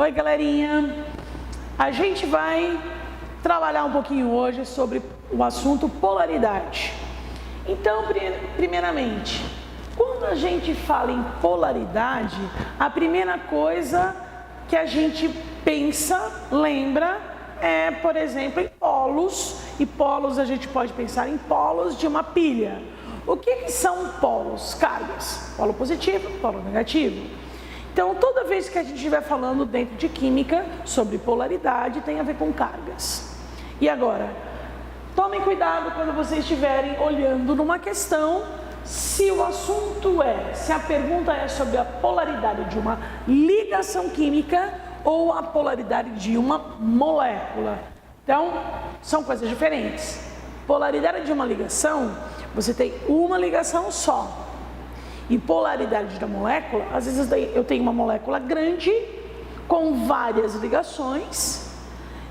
Oi, galerinha! A gente vai trabalhar um pouquinho hoje sobre o assunto polaridade. Então, primeiramente, quando a gente fala em polaridade, a primeira coisa que a gente pensa, lembra, é, por exemplo, em polos. E polos, a gente pode pensar em polos de uma pilha. O que são polos? Cargas. Polo positivo, polo negativo. Então, toda vez que a gente estiver falando dentro de química sobre polaridade, tem a ver com cargas. E agora, tomem cuidado quando vocês estiverem olhando numa questão, se o assunto se a pergunta é sobre a polaridade de uma ligação química ou a polaridade de uma molécula. Então, são coisas diferentes. Polaridade de uma ligação, você tem uma ligação só. E polaridade da molécula, às vezes eu tenho uma molécula grande com várias ligações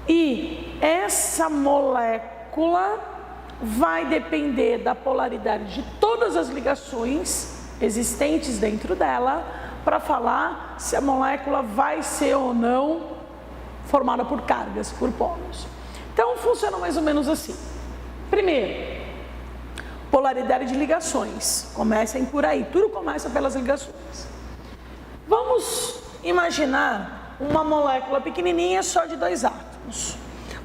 e essa molécula vai depender da polaridade de todas as ligações existentes dentro dela para falar se a molécula vai ser ou não formada por cargas, por polos. Então funciona mais ou menos assim. Primeiro, polaridade de ligações. Comecem por aí, tudo começa pelas ligações. Vamos imaginar uma molécula pequenininha só de 2 átomos.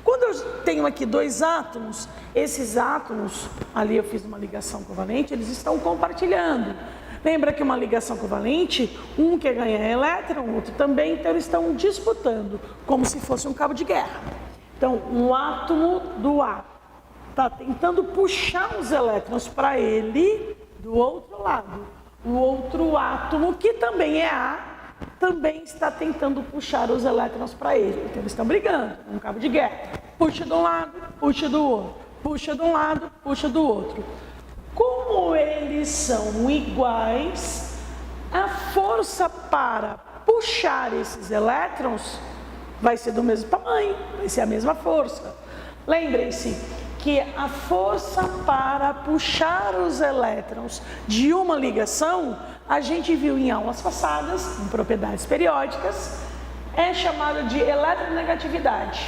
Quando eu tenho aqui 2 átomos, esses átomos, ali eu fiz uma ligação covalente, eles estão compartilhando. Lembra que uma ligação covalente, um quer ganhar elétron, o outro também, então eles estão disputando, como se fosse um cabo de guerra. Então, um átomo do A está tentando puxar os elétrons para ele do outro lado. O outro átomo, que também é A, também está tentando puxar os elétrons para ele. Então eles estão brigando, um cabo de guerra. Puxa de um lado, puxa do outro. Puxa de um lado, puxa do outro. Como eles são iguais, a força para puxar esses elétrons vai ser do mesmo tamanho, vai ser a mesma força. Lembrem-se que a força para puxar os elétrons de uma ligação, a gente viu em aulas passadas, em propriedades periódicas, é chamada de eletronegatividade.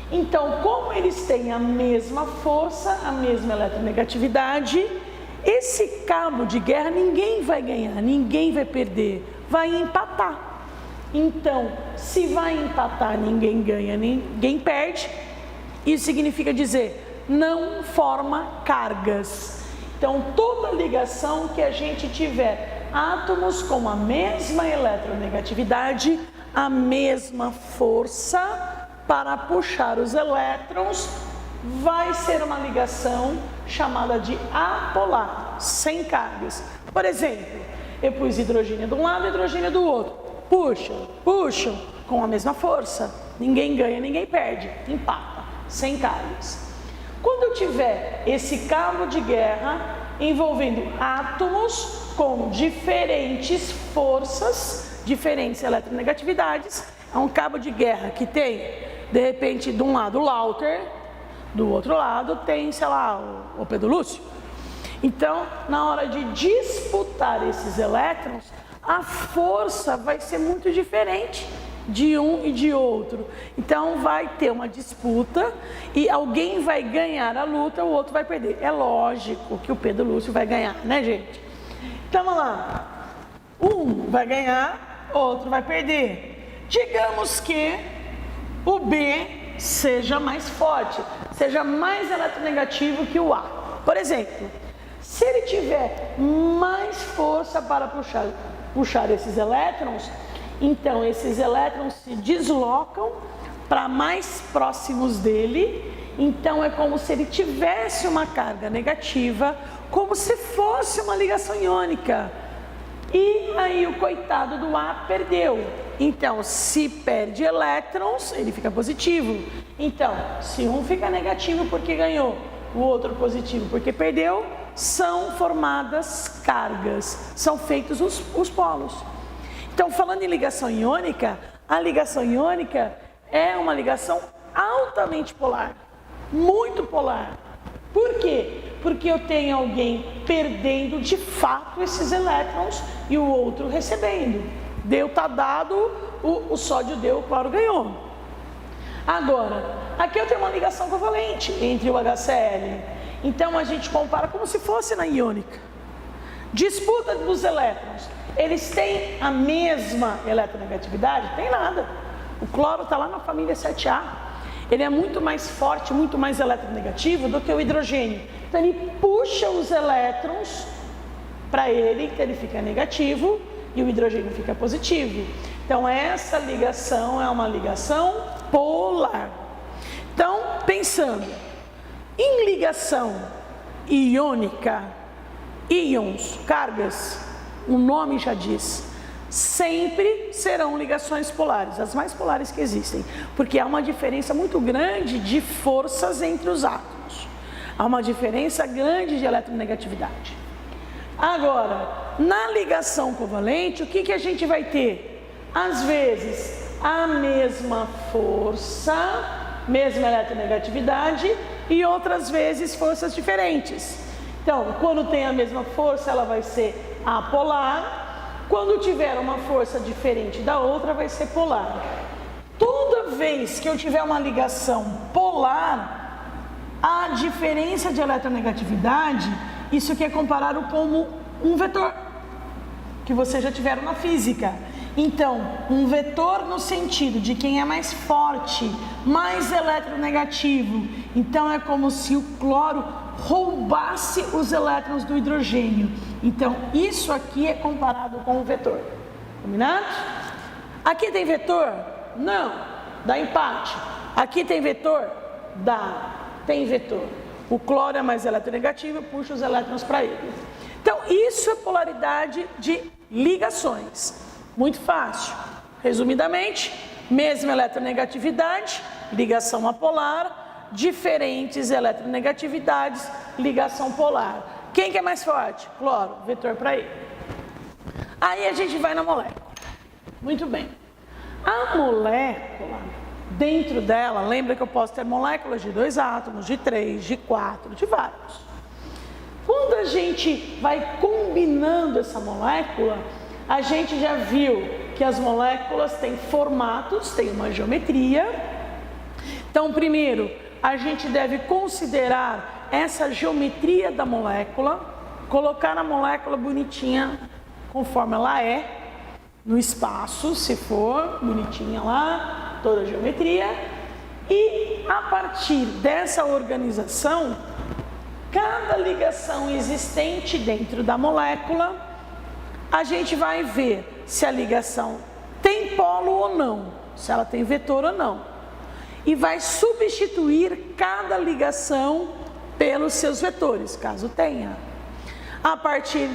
Então, como eles têm a mesma força, a mesma eletronegatividade, esse cabo de guerra ninguém vai ganhar, ninguém vai perder, vai empatar. Então, se vai empatar, ninguém ganha, ninguém perde, isso significa dizer não forma cargas. Então, toda ligação que a gente tiver átomos com a mesma eletronegatividade, a mesma força para puxar os elétrons, vai ser uma ligação chamada de apolar, sem cargas. Por exemplo, eu pus hidrogênio de um lado e hidrogênio do outro. Puxam com a mesma força. Ninguém ganha, ninguém perde. Empata, sem cargas. Quando eu tiver esse cabo de guerra envolvendo átomos com diferentes forças, diferentes eletronegatividades, é um cabo de guerra que tem, de repente, de um lado o Lauter, do outro lado tem, sei lá, o Pedro Lúcio. Então, na hora de disputar esses elétrons, a força vai ser muito diferente de um e de outro. Então vai ter uma disputa e alguém vai ganhar a luta, o outro vai perder. É lógico que o Pedro Lúcio vai ganhar, né, gente? Então vamos lá. Um vai ganhar, outro vai perder. Digamos que o B seja mais forte, seja mais eletronegativo que o A. Por exemplo, se ele tiver mais força para puxar esses elétrons, então esses elétrons se deslocam para mais próximos dele. Então é como se ele tivesse uma carga negativa, como se fosse uma ligação iônica. E aí o coitado do A perdeu. Então, se perde elétrons, ele fica positivo. Então, se um fica negativo porque ganhou, o outro positivo porque perdeu, são formadas cargas, são feitos os polos. Então, falando em ligação iônica, a ligação iônica é uma ligação altamente polar, muito polar. Por quê? Porque eu tenho alguém perdendo de fato esses elétrons e o outro recebendo. Deu, tá dado, o sódio deu, o cloro ganhou. Agora, aqui eu tenho uma ligação covalente entre o HCl. Então a gente compara como se fosse na iônica. Disputa dos elétrons. Eles têm a mesma eletronegatividade? Tem nada. O cloro está lá na família 7A. Ele é muito mais forte, muito mais eletronegativo do que o hidrogênio. Então ele puxa os elétrons para ele, que ele fica negativo, e o hidrogênio fica positivo. Então essa ligação é uma ligação polar. Então, pensando em ligação iônica, íons, cargas, o nome já diz, sempre serão ligações polares, as mais polares que existem, porque há uma diferença muito grande de forças entre os átomos. Há uma diferença grande de eletronegatividade. Agora, na ligação covalente, o que a gente vai ter? Às vezes, a mesma força, mesma eletronegatividade, e outras vezes forças diferentes. Então, quando tem a mesma força, ela vai ser apolar. Quando tiver uma força diferente da outra, vai ser polar. Toda vez que eu tiver uma ligação polar, a diferença de eletronegatividade, isso aqui é comparado como um vetor, que vocês já tiveram na física. Então, um vetor no sentido de quem é mais forte, mais eletronegativo. Então, é como se o cloro roubasse os elétrons do hidrogênio. Então, isso aqui é comparado com um vetor. Combinado? Aqui tem vetor? Não. Dá empate. Aqui tem vetor? Dá. Tem vetor. O cloro é mais eletronegativo, puxa os elétrons para ele. Então, isso é polaridade de ligações. Muito fácil. Resumidamente, mesma eletronegatividade, ligação apolar, diferentes eletronegatividades, ligação polar. Quem que é mais forte? Cloro, vetor para ele. Aí a gente vai na molécula. Muito bem. A molécula, dentro dela, lembra que eu posso ter moléculas de 2 átomos, de 3, de 4, de vários. Quando a gente vai combinando essa molécula, a gente já viu que as moléculas têm formatos, têm uma geometria. Então, primeiro, a gente deve considerar essa geometria da molécula, colocar a molécula bonitinha conforme ela é, no espaço, se for bonitinha lá, toda a geometria. E a partir dessa organização, cada ligação existente dentro da molécula, a gente vai ver se a ligação tem polo ou não, se ela tem vetor ou não. E vai substituir cada ligação pelos seus vetores, caso tenha. A partir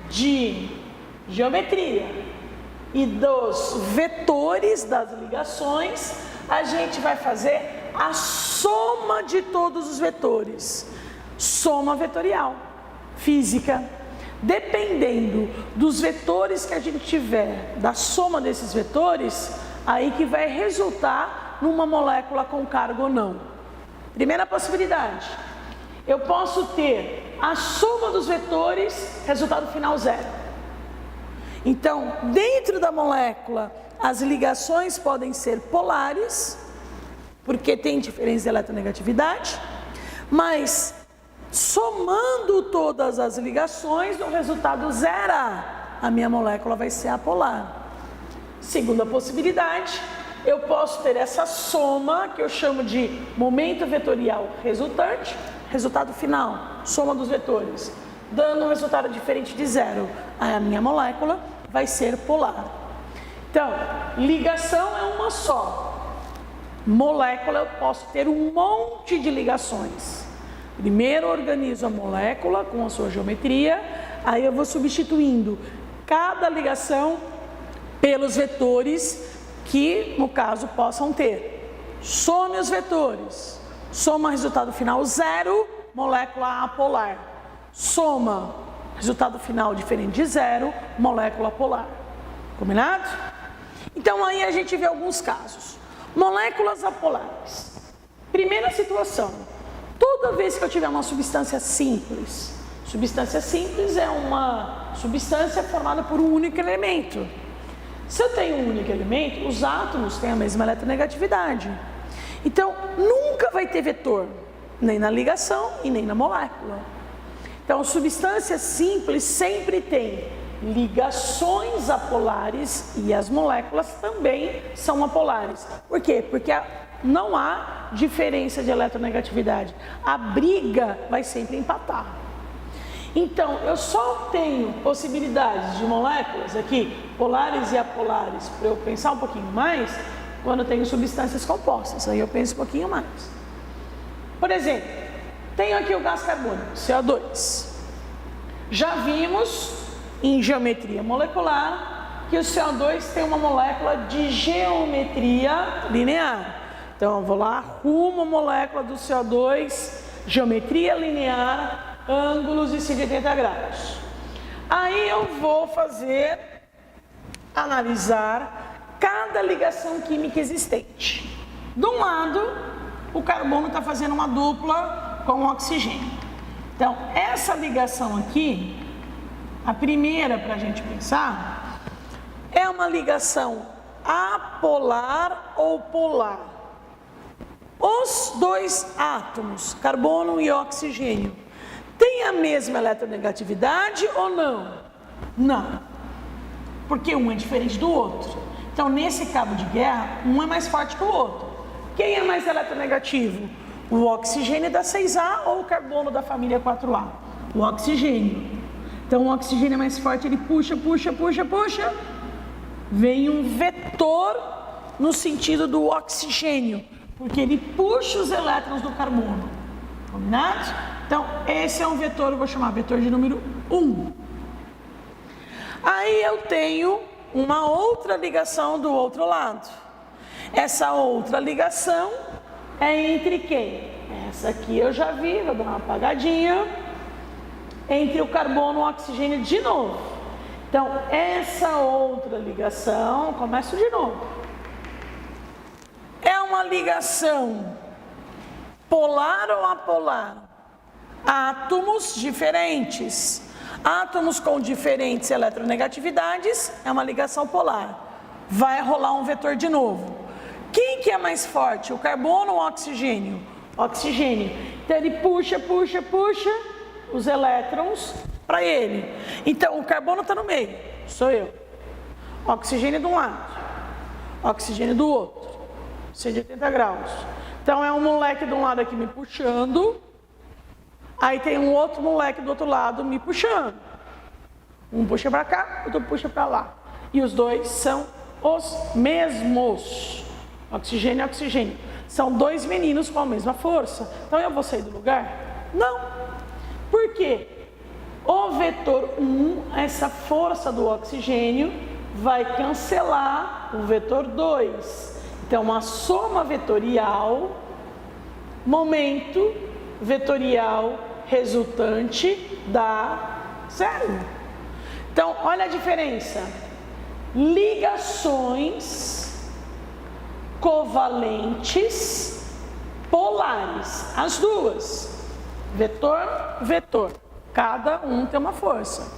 de geometria e dos vetores das ligações, a gente vai fazer a soma de todos os vetores. Soma vetorial, física. Dependendo dos vetores que a gente tiver, da soma desses vetores, aí que vai resultar numa molécula com carga ou não. Primeira possibilidade, eu posso ter a soma dos vetores, resultado final 0. Então, dentro da molécula, as ligações podem ser polares, porque tem diferença de eletronegatividade, mas somando todas as ligações, no resultado 0, a minha molécula vai ser apolar. Segunda possibilidade, eu posso ter essa soma, que eu chamo de momento vetorial resultante, resultado final, soma dos vetores, dando um resultado diferente de 0. A minha molécula vai ser polar. Então, ligação é uma só. Molécula, eu posso ter um monte de ligações. Primeiro eu organizo a molécula com a sua geometria, aí eu vou substituindo cada ligação pelos vetores que, no caso, possam ter. Some os vetores. Soma resultado final 0, molécula apolar. Soma resultado final diferente de 0, molécula polar. Combinado? Então aí a gente vê alguns casos. Moléculas apolares. Primeira situação. Toda vez que eu tiver uma substância simples é uma substância formada por um único elemento. Se eu tenho um único elemento, os átomos têm a mesma eletronegatividade. Então, nunca vai ter vetor, nem na ligação e nem na molécula. Então, substâncias simples sempre têm ligações apolares e as moléculas também são apolares. Por quê? Porque não há diferença de eletronegatividade. A briga vai sempre empatar. Então, eu só tenho possibilidades de moléculas aqui, polares e apolares, para eu pensar um pouquinho mais, quando eu tenho substâncias compostas. Aí eu penso um pouquinho mais. Por exemplo, tenho aqui o gás carbônico, CO2. Já vimos em geometria molecular que o CO2 tem uma molécula de geometria linear. Então, eu vou lá, arrumo a molécula do CO2, geometria linear, ângulos de 180 graus. Aí eu vou analisar cada ligação química existente. De um lado, o carbono está fazendo uma dupla com o oxigênio. Então, essa ligação aqui, a primeira para a gente pensar, é uma ligação apolar ou polar. Os dois átomos, carbono e oxigênio, têm a mesma eletronegatividade ou não? Não, porque um é diferente do outro. Então, nesse cabo de guerra, um é mais forte que o outro. Quem é mais eletronegativo? O oxigênio da 6A ou o carbono da família 4A? O oxigênio. Então, o oxigênio é mais forte, ele puxa, puxa, puxa, puxa. Vem um vetor no sentido do oxigênio, porque ele puxa os elétrons do carbono. Combinado? Então, esse é um vetor, eu vou chamar vetor de número 1. Aí eu tenho uma outra ligação do outro lado. Essa outra ligação é entre quem? Essa aqui eu já vi, vou dar uma apagadinha. Entre o carbono e o oxigênio de novo. Então, essa outra ligação, começo de novo. É uma ligação polar ou apolar? Átomos diferentes. Átomos com diferentes eletronegatividades é uma ligação polar. Vai rolar um vetor de novo. Quem que é mais forte, o carbono ou o oxigênio? Oxigênio. Então ele puxa, puxa, puxa os elétrons para ele. Então o carbono está no meio, sou eu. Oxigênio de um lado, oxigênio do outro. 180 graus. Então é um moleque de um lado aqui me puxando. Aí tem um outro moleque do outro lado me puxando. Um puxa para cá, outro puxa para lá. E os dois são os mesmos. Oxigênio e oxigênio. São dois meninos com a mesma força. Então eu vou sair do lugar? Não. Por quê? O vetor 1, essa força do oxigênio, vai cancelar o vetor 2. Então a soma vetorial, momento vetorial resultante dá zero. Então, olha a diferença. Ligações covalentes polares, as duas. Vetor, vetor. Cada um tem uma força.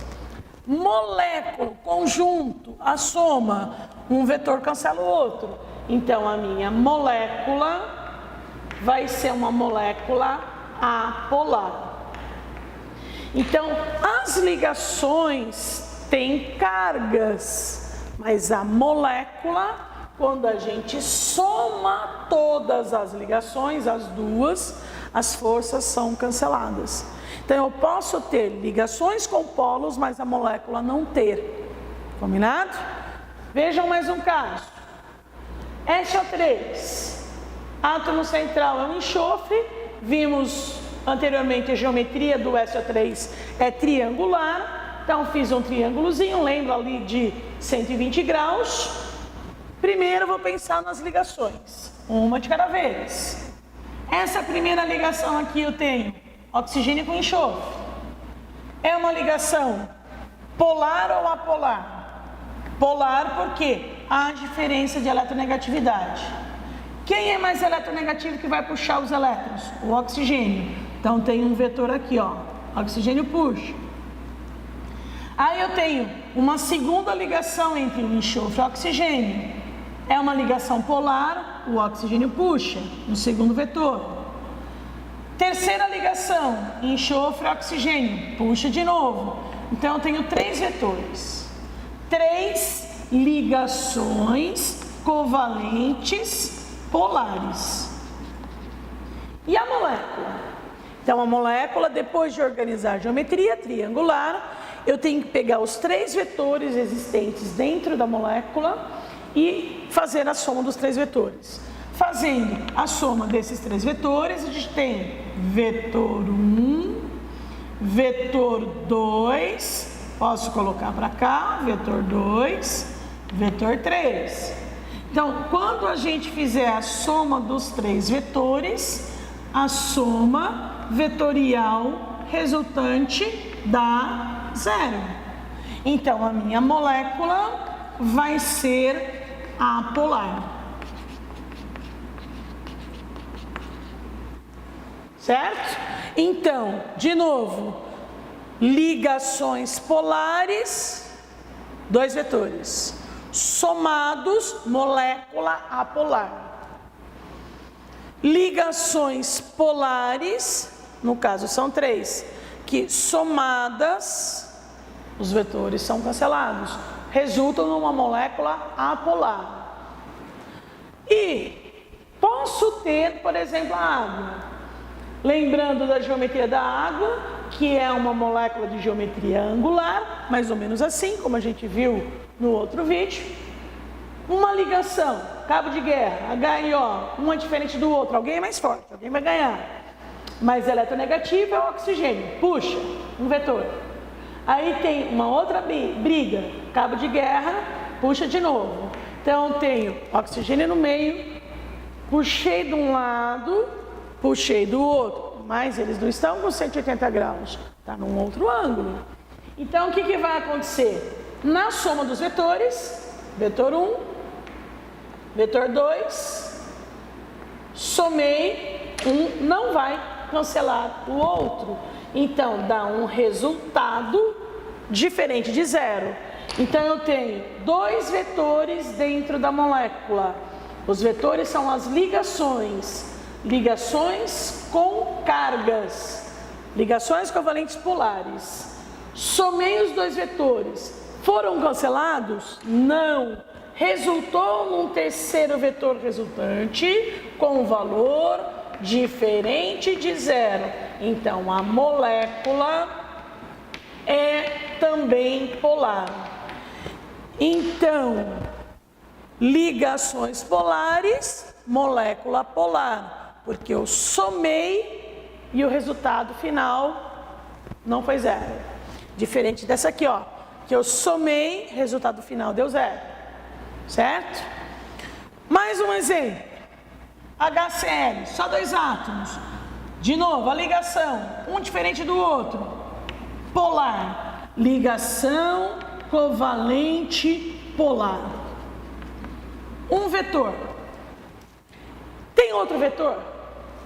Molécula, conjunto, a soma, um vetor cancela o outro. Então, a minha molécula vai ser uma molécula apolar. Então, as ligações têm cargas, mas a molécula, quando a gente soma todas as ligações, as duas, as forças são canceladas. Então, eu posso ter ligações com polos, mas a molécula não ter. Combinado? Vejam mais um caso. SO3. Átomo central é um enxofre. Vimos anteriormente a geometria do SO3 é triangular. Então, fiz um triângulozinho, lembra ali de 120 graus. Primeiro, vou pensar nas ligações. Uma de cada vez. Essa primeira ligação aqui eu tenho oxigênio com enxofre. É uma ligação polar ou apolar? Polar porque há diferença de eletronegatividade. Quem é mais eletronegativo que vai puxar os elétrons? O oxigênio. Então tem um vetor aqui, ó. Oxigênio puxa. Aí eu tenho uma segunda ligação entre o enxofre e o oxigênio. É uma ligação polar, o oxigênio puxa no segundo vetor. Terceira ligação, enxofre e oxigênio, puxa de novo. Então eu tenho 3 vetores. 3 ligações covalentes polares. E a molécula? Então a molécula, depois de organizar a geometria triangular, eu tenho que pegar os 3 vetores existentes dentro da molécula e fazer a soma dos 3 vetores. Fazendo a soma desses 3 vetores, a gente tem vetor 1, vetor 2, posso colocar para cá, vetor 2, vetor 3. Então, quando a gente fizer a soma dos 3 vetores, a soma vetorial resultante dá 0. Então, a minha molécula vai ser apolar. Certo? Então, de novo, ligações polares, 2 vetores. Somados, molécula apolar. Ligações polares, no caso são 3, que somadas, os vetores são cancelados, resultam numa molécula apolar. E posso ter, por exemplo, a água. Lembrando da geometria da água, que é uma molécula de geometria angular, mais ou menos assim, como a gente viu no outro vídeo. Uma ligação, cabo de guerra, H e O, um é diferente do outro, alguém é mais forte, alguém vai ganhar. Mais eletronegativo é o oxigênio, puxa, um vetor. Aí tem uma outra briga, cabo de guerra, puxa de novo. Então tenho oxigênio no meio, puxei de um lado, puxei do outro, mas eles não estão com 180 graus, está num outro ângulo. Então o que vai acontecer? Na soma dos vetores, vetor 1, vetor 2, somei, um não vai cancelar o outro, então dá um resultado diferente de 0. Então eu tenho 2 vetores dentro da molécula. Os vetores são as ligações com cargas, ligações covalentes polares. Somei os 2 vetores, foram cancelados? Não. Resultou num terceiro vetor resultante com valor diferente de 0. Então, a molécula é também polar. Então, ligações polares, molécula polar, porque eu somei e o resultado final não foi 0. Diferente dessa aqui, ó, que eu somei, resultado final deu 0. Certo? Mais um exemplo. HCl, só 2 átomos. De novo, a ligação, um diferente do outro. Polar. Ligação covalente polar. Um vetor. Tem outro vetor?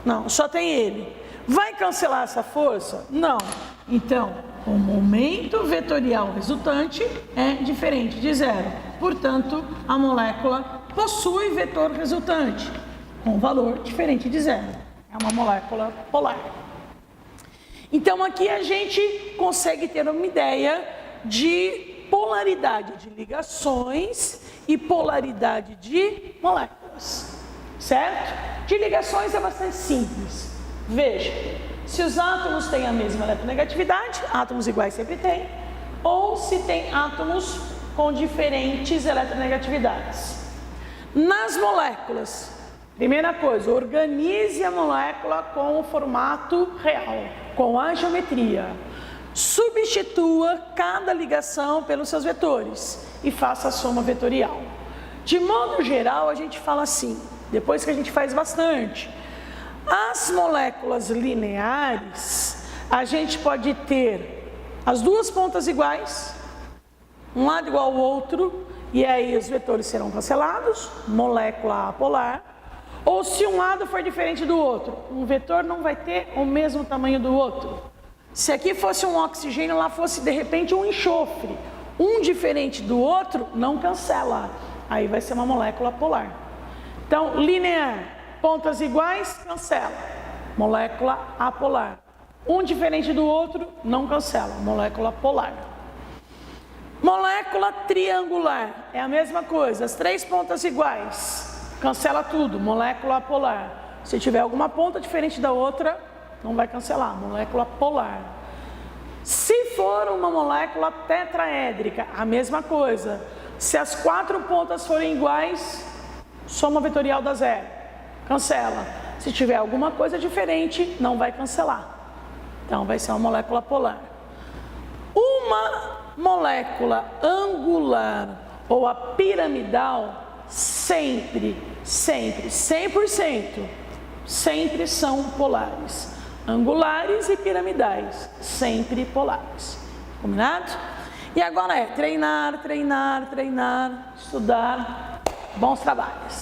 Não, só tem ele. Vai cancelar essa força? Não. Então, o momento vetorial resultante é diferente de 0. Portanto, a molécula possui vetor resultante com valor diferente de 0. É uma molécula polar. Então, aqui a gente consegue ter uma ideia de polaridade de ligações e polaridade de moléculas. Certo? De ligações é bastante simples. Veja, se os átomos têm a mesma eletronegatividade, átomos iguais sempre tem, ou se tem átomos com diferentes eletronegatividades. Nas moléculas, primeira coisa, organize a molécula com o formato real, com a geometria. Substitua cada ligação pelos seus vetores e faça a soma vetorial. De modo geral, a gente fala assim, depois que a gente faz bastante. As moléculas lineares, a gente pode ter as duas pontas iguais, um lado igual ao outro, e aí os vetores serão cancelados, molécula apolar. Ou se um lado for diferente do outro, um vetor não vai ter o mesmo tamanho do outro. Se aqui fosse um oxigênio, lá fosse de repente um enxofre, um diferente do outro, não cancela. Aí vai ser uma molécula polar. Então, linear, pontas iguais, cancela. Molécula apolar. Um diferente do outro, não cancela. Molécula polar. Molécula triangular, é a mesma coisa. As 3 pontas iguais, cancela tudo. Molécula apolar. Se tiver alguma ponta diferente da outra, não vai cancelar. Molécula polar. Se for uma molécula tetraédrica, a mesma coisa. Se as 4 pontas forem iguais, soma vetorial dá 0. Cancela. Se tiver alguma coisa diferente, não vai cancelar. Então, vai ser uma molécula polar. Uma molécula angular ou a piramidal, sempre, 100%, sempre são polares. Angulares e piramidais, sempre polares. Combinado? E agora é treinar, estudar. Bons trabalhos.